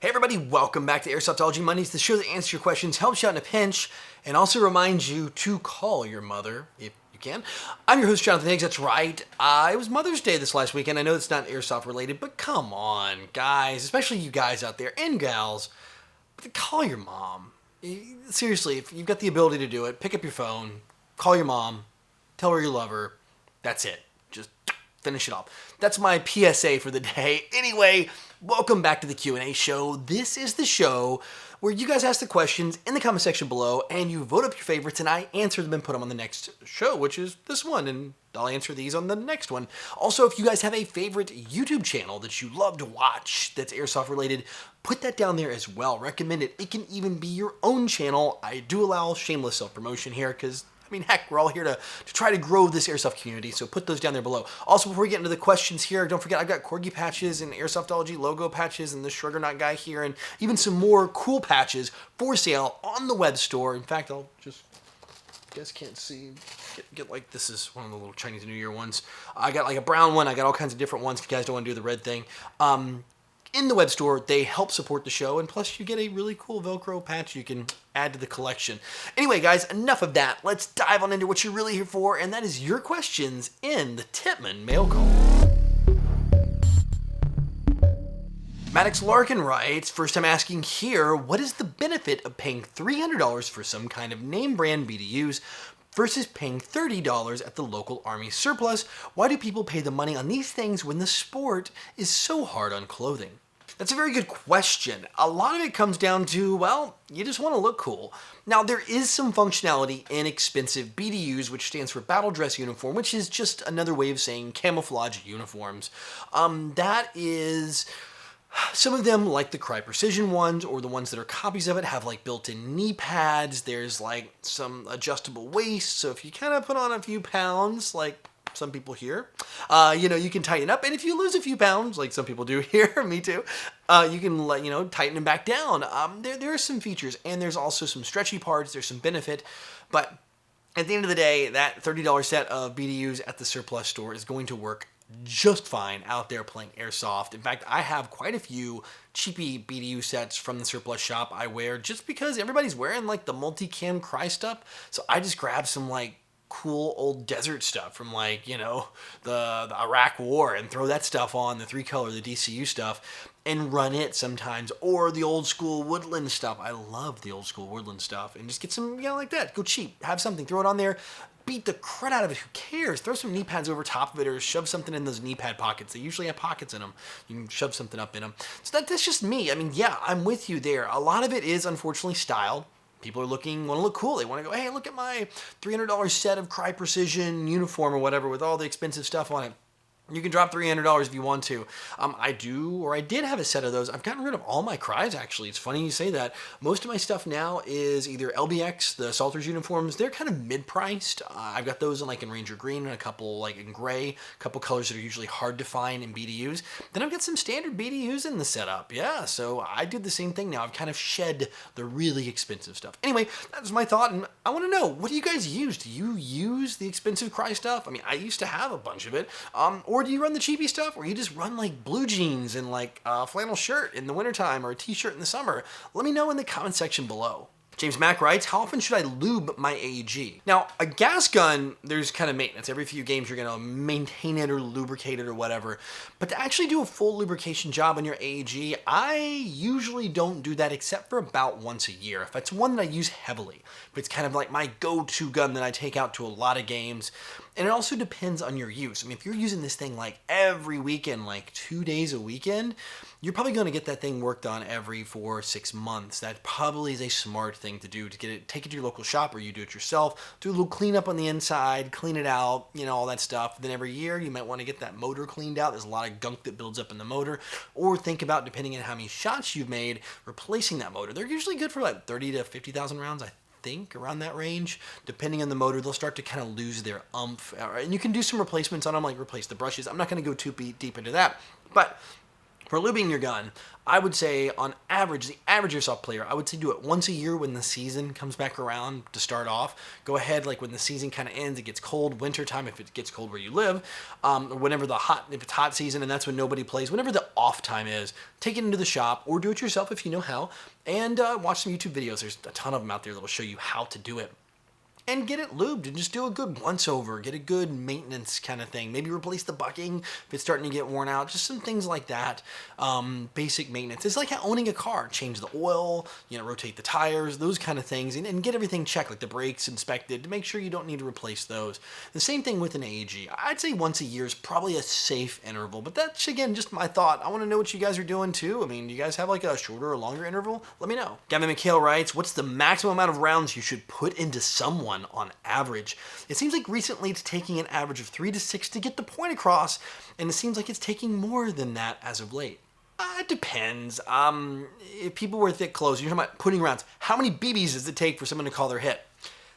Hey everybody, welcome back to Airsoftology Mondays, the show that answers your questions, helps you out in a pinch, and also reminds you to call your mother if you can. I'm your host, Jonathan Higgs. That's right. It was Mother's Day this last weekend. I know it's not Airsoft related, but come on, guys, especially you guys out there and gals, call your mom. Seriously, if you've got the ability to do it, pick up your phone, call your mom, tell her you love her. That's it. Just finish it off. That's my PSA for the day. Anyway, welcome back to the Q&A show. This is the show where you guys ask the questions in the comment section below and you vote up your favorites and I answer them and put them on the next show, which is this one, and I'll answer these on the next one. Also, if you guys have a favorite YouTube channel that you love to watch that's Airsoft related, put that down there as well. Recommend it. It can even be your own channel. I do allow shameless self-promotion here because heck, we're all here to try to grow this Airsoft community, so put those down there below. Also, before we get into the questions here, don't forget I've got Corgi patches and Airsoftology logo patches and this Shruggernaut guy here, and even some more cool patches for sale on the web store. In fact, I'll just, you guys can't see, get like, this is one of the little Chinese New Year ones. I got like a brown one, I got all kinds of different ones if you guys don't want to do the red thing. In the web store, they help support the show, and plus you get a really cool Velcro patch you can add to the collection. Anyway, guys, enough of that. Let's dive on into what you're really here for, and that is your questions in the Tippmann mail call. Maddox Larkin writes, first time asking here, what is the benefit of paying $300 for some kind of name brand BDUs versus paying $30 at the local Army surplus? Why do people pay the money on these things when the sport is so hard on clothing? That's a very good question. A lot of it comes down to, well, you just want to look cool. Now, there is some functionality in expensive BDUs, which stands for Battle Dress Uniform, which is just another way of saying camouflage uniforms. That is... Some of them, like the Cry Precision ones, or the ones that are copies of it, have like built-in knee pads. There's like some adjustable waist, so if you kind of put on a few pounds, like some people here, you can tighten up. And if you lose a few pounds, like some people do here, me too, you can tighten them back down. There are some features, and there's also some stretchy parts. There's some benefit, but at the end of the day, that $30 set of BDUs at the surplus store is going to work just fine out there playing Airsoft. In fact, I have quite a few cheapy BDU sets from the surplus shop I wear just because everybody's wearing like the multicam Cry stuff. So I just grab some like cool old desert stuff from like, the Iraq War and throw that stuff on, the 3-color, the DCU stuff, and run it sometimes. Or the old school woodland stuff. I love the old school woodland stuff. And just get some, like that. Go cheap. Have something. Throw it on there. Beat the crud out of it. Who cares? Throw some knee pads over top of it or shove something in those knee pad pockets. They usually have pockets in them. You can shove something up in them. So that's just me. Yeah, I'm with you there. A lot of it is unfortunately styled. People want to look cool. They want to go, hey, look at my $300 set of Cry Precision uniform or whatever with all the expensive stuff on it. You can drop $300 if you want to. I did have a set of those. I've gotten rid of all my Crys, actually. It's funny you say that. Most of my stuff now is either LBX, the Assaulters uniforms. They're kind of mid-priced. I've got those in Ranger Green and a couple like in gray, a couple colors that are usually hard to find in BDUs. Then I've got some standard BDUs in the setup. Yeah, so I did the same thing now. I've kind of shed the really expensive stuff. Anyway, that's my thought, and I want to know, what do you guys use? Do you use the expensive Cry stuff? I used to have a bunch of it. Or do you run the cheapy stuff, or you just run like blue jeans and like a flannel shirt in the wintertime or a t-shirt in the summer? Let me know in the comment section below. James Mack writes, how often should I lube my AEG? Now, a gas gun, there's kind of maintenance. Every few games you're going to maintain it or lubricate it or whatever. But to actually do a full lubrication job on your AEG, I usually don't do that except for about once a year. If it's one that I use heavily, but it's kind of like my go-to gun that I take out to a lot of games. And it also depends on your use. If you're using this thing like every weekend, like 2 days a weekend, you're probably going to get that thing worked on every 4 or 6 months. That probably is a smart thing to do, to take it to your local shop, or you do it yourself, do a little cleanup on the inside, clean it out, all that stuff. Then every year you might want to get that motor cleaned out. There's a lot of gunk that builds up in the motor. Or think about, depending on how many shots you've made, replacing that motor. They're usually good for like 30 to 50,000 rounds, I think, around that range. Depending on the motor, they'll start to kind of lose their umph. And you can do some replacements on them, like replace the brushes. I'm not going to go too deep into that. But For lubing your gun, I would say on average, the average airsoft player, I would say do it once a year when the season comes back around to start off. Go ahead, like when the season kind of ends, it gets cold, wintertime if it gets cold where you live, or whenever if it's hot season and that's when nobody plays, whenever the off time is, take it into the shop or do it yourself if you know how, and watch some YouTube videos. There's a ton of them out there that will show you how to do it. And get it lubed and just do a good once over, get a good maintenance kind of thing. Maybe replace the bucking if it's starting to get worn out, just some things like that. Basic maintenance. It's like owning a car. Change the oil, rotate the tires, those kind of things, and get everything checked, like the brakes inspected to make sure you don't need to replace those. The same thing with an AEG. I'd say once a year is probably a safe interval, but that's, again, just my thought. I want to know what you guys are doing too. I mean, do you guys have like a shorter or longer interval? Let me know. Gavin McHale writes, what's the maximum amount of rounds you should put into someone on average? It seems like recently it's taking an average of 3 to 6 to get the point across, and it seems like it's taking more than that as of late. It depends. If people wear thick clothes, you're talking about putting rounds. How many BBs does it take for someone to call their hit?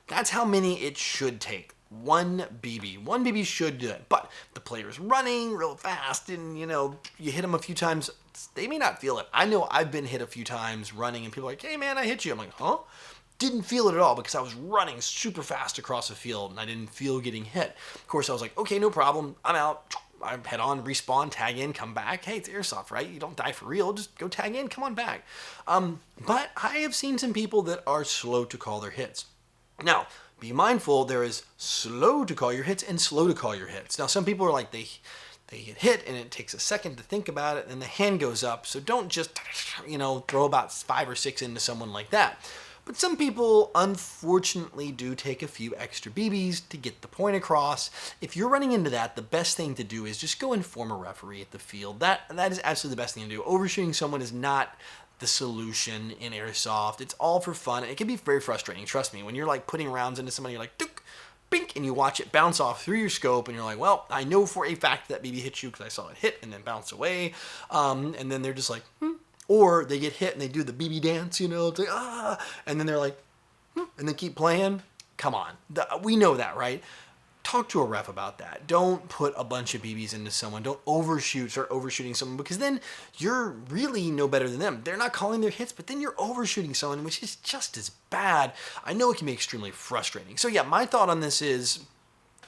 That's how many it should take. 1 BB. 1 BB should do it. But if the player's running real fast and, you hit them a few times, they may not feel it. I know I've been hit a few times running and people are like, hey man, I hit you. I'm like, huh? Didn't feel it at all because I was running super fast across the field and I didn't feel getting hit. Of course, I was like, okay, no problem. I'm out. I head on, respawn, tag in, come back. Hey, it's airsoft, right? You don't die for real. Just go tag in, come on back. But I have seen some people that are slow to call their hits. Now, be mindful, there is slow to call your hits and slow to call your hits. Now, some people are like, they get hit and it takes a second to think about it and the hand goes up. So don't just, throw about 5 or 6 into someone like that. But some people, unfortunately, do take a few extra BBs to get the point across. If you're running into that, the best thing to do is just go inform a referee at the field. That is absolutely the best thing to do. Overshooting someone is not the solution in airsoft. It's all for fun. It can be very frustrating, trust me. When you're like putting rounds into somebody, you're like, dook, bink, and you watch it bounce off through your scope, and you're like, well, I know for a fact that BB hit you because I saw it hit and then bounce away. And then they're just like, Or they get hit and they do the BB dance, it's like, and then they're like, and then keep playing. Come on. We know that, right? Talk to a ref about that. Don't put a bunch of BBs into someone. Don't start overshooting someone, because then you're really no better than them. They're not calling their hits, but then you're overshooting someone, which is just as bad. I know it can be extremely frustrating. So yeah, my thought on this is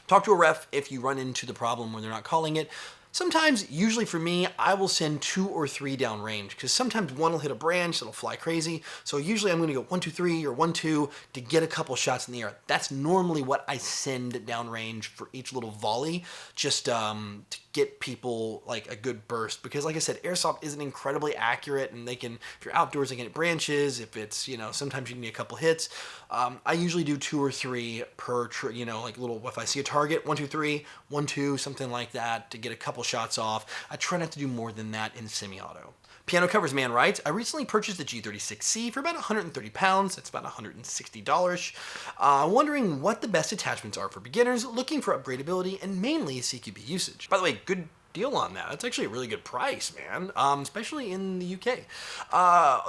talk to a ref if you run into the problem where they're not calling it. Sometimes, usually for me, I will send 2 or 3 downrange because sometimes one will hit a branch that'll fly crazy. So usually I'm going to go 1, 2, 3 or 1, 2 to get a couple shots in the air. That's normally what I send downrange for each little volley, just to get people like a good burst. Because like I said, airsoft isn't incredibly accurate, and if you're outdoors, they can hit branches. If it's, sometimes you can get a couple hits. I usually do 2 or 3 per, like little, if I see a target, 1, 2, 3, 1, 2, something like that to get a couple shots off. I try not to do more than that in semi-auto. Piano Covers Man writes, I recently purchased the G36C for about 130 pounds. That's about $160. Wondering what the best attachments are for beginners, looking for upgradability, and mainly CQB usage. By the way, good deal on that. That's actually a really good price, man, especially in the UK.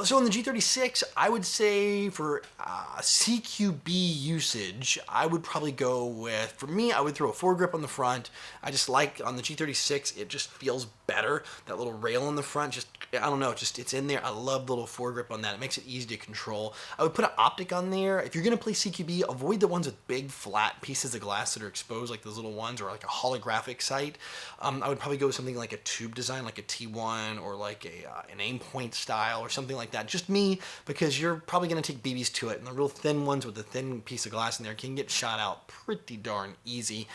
So in the G36, I would say for CQB usage, I would probably go with, for me, I would throw a foregrip on the front. I just like, on the G36, it just feels better. That little rail in the front, just, I don't know, it's in there. I love the little foregrip on that. It makes it easy to control. I would put an optic on there. If you're going to play CQB, avoid the ones with big, flat pieces of glass that are exposed, like those little ones, or like a holographic sight. I would probably go with something like a tube design, like a T1 or like an aim point style or something like that. Just me, because you're probably going to take BBs to it, and the real thin ones with the thin piece of glass in there can get shot out pretty darn easy.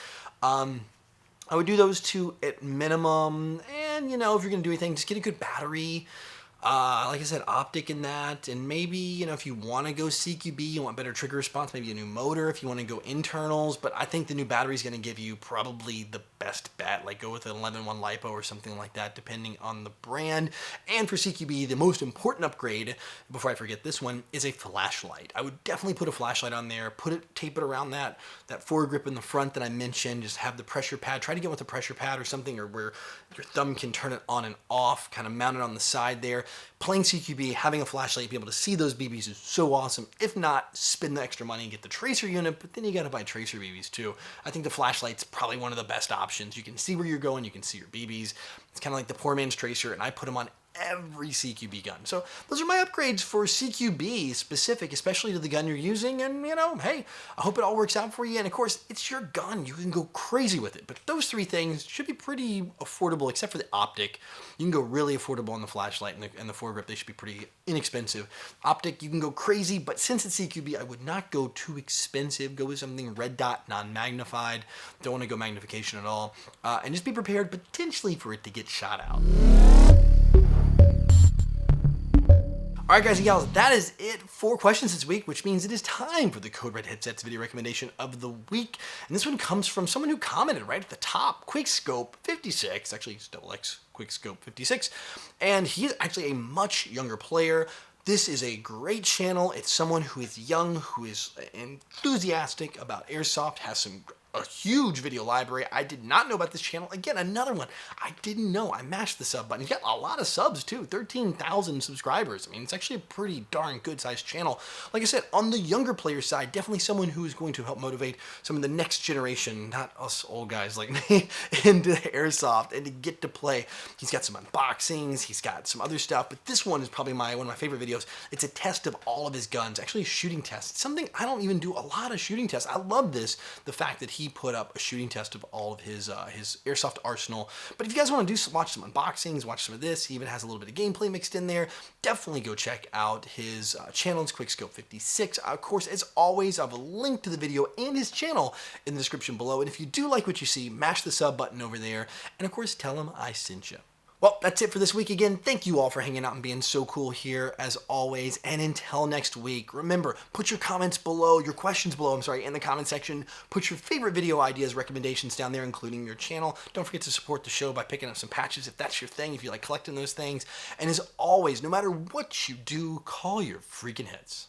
I would do those 2 at minimum, and if you're going to do anything, just get a good battery. Like I said, optic in that, and maybe, if you want to go CQB, you want better trigger response, maybe a new motor if you want to go internals, but I think the new battery is going to give you probably the best bet, like go with an 11-1 LiPo or something like that, depending on the brand. And for CQB, the most important upgrade, before I forget this one, is a flashlight. I would definitely put a flashlight on there, tape it around that foregrip in the front that I mentioned, just have the pressure pad, try to get with a pressure pad or something, or where your thumb can turn it on and off, kind of mount it on the side there. Playing CQB, having a flashlight, be able to see those BBs is so awesome. If not, spend the extra money and get the tracer unit, but then you got to buy tracer BBs too. I think the flashlight's probably one of the best options. You can see where you're going, you can see your BBs. It's kind of like the poor man's tracer, and I put them on every CQB gun. So those are my upgrades for CQB specific, especially to the gun you're using. And hey, I hope it all works out for you. And of course, it's your gun. You can go crazy with it. But those three things should be pretty affordable, except for the optic. You can go really affordable on the flashlight and the foregrip. They should be pretty inexpensive. Optic, you can go crazy, but since it's CQB, I would not go too expensive. Go with something red dot, non-magnified. Don't want to go magnification at all. And just be prepared potentially for it to get shot out. Alright guys and gals, that is it for questions this week, which means it is time for the Code Red Headsets video recommendation of the week. And this one comes from someone who commented right at the top, Quickscope56, actually it's double X, Quickscope56, and he is actually a much younger player. This is a great channel. It's someone who is young, who is enthusiastic about Airsoft, has a huge video library. I did not know about this channel. Again, another one I didn't know. I mashed the sub button. He's got a lot of subs too, 13,000 subscribers. I mean, it's actually a pretty darn good sized channel. Like I said, on the younger player side, definitely someone who is going to help motivate some of the next generation, not us old guys like me, into Airsoft and to get to play. He's got some unboxings, he's got some other stuff, but this one is probably one of my favorite videos. It's a test of all of his guns, actually a shooting test. It's something I don't even do a lot of shooting tests. I love this, the fact that he put up a shooting test of all of his Airsoft arsenal. But if you guys want to watch some unboxings, watch some of this, he even has a little bit of gameplay mixed in there, definitely go check out his channel. It's Quickscope56. Of course, as always, I have a link to the video and his channel in the description below. And if you do like what you see, mash the sub button over there. And of course, tell him I sent you. Well, that's it for this week. Again, thank you all for hanging out and being so cool here as always. And until next week, remember, put your comments below, your questions below, in the comment section. Put your favorite video ideas, recommendations down there, including your channel. Don't forget to support the show by picking up some patches if that's your thing, if you like collecting those things. And as always, no matter what you do, call your freaking hits.